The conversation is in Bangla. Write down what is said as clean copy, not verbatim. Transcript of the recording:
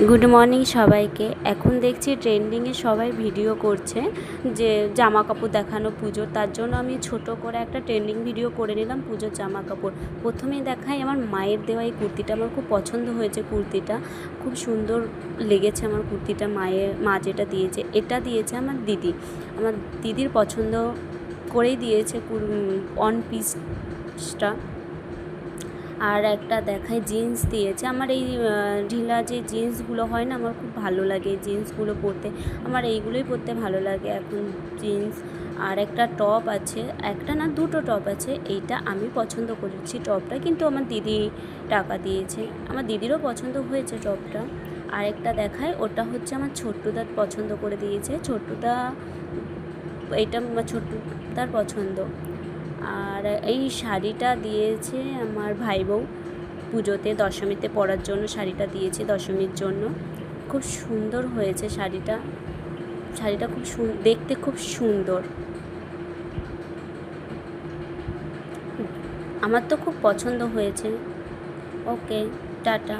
গুড মর্নিং সবাইকে। এখন দেখছি ট্রেন্ডিংয়ে সবাই ভিডিও করছে যে জামা কাপড় দেখানো পুজোর, তার জন্য আমি ছোট করে একটা ট্রেন্ডিং ভিডিও করে নিলাম পুজোর জামা কাপড়। প্রথমেই দেখাই আমার মায়ের দেওয়া এই কুর্তিটা, আমার খুব পছন্দ হয়েছে কুর্তিটা, খুব সুন্দর লেগেছে আমার কুর্তিটা। মা যেটা দিয়েছে, এটা দিয়েছে আমার দিদি। আমার দিদির পছন্দ করেই দিয়েছে ওয়ান পিসটা। আর একটা দেখায় জিন্স দিয়েছে। আমার এই ঢিলা যে জিন্সগুলো হয় না, আমার খুব ভালো লাগে এই জিন্সগুলো পরতে, আমার এইগুলোই পরতে ভালো লাগে এখন জিন্স। আর একটা টপ আছে, একটা না দুটো টপ আছে, এইটা আমি পছন্দ করেছি টপটা, কিন্তু আমার দিদি টাকা দিয়েছে, আমার দিদিরও পছন্দ হয়েছে টপটা। আরেকটা দেখায়, ওটা হচ্ছে আমার ছোট্টুদার পছন্দ করে দিয়েছে, ছোট্টুদা এইটা আমার ছোট্টুদার পছন্দ। আর এই শাড়িটা দিয়েছে আমার ভাই বউ পুজোতে, দশমীতে পরার জন্য শাড়িটা দিয়েছে, দশমীর জন্য। খুব সুন্দর হয়েছে শাড়িটা, শাড়িটা খুব দেখতে খুব সুন্দর, আমার তো খুব পছন্দ হয়েছে। ওকে, টাটা।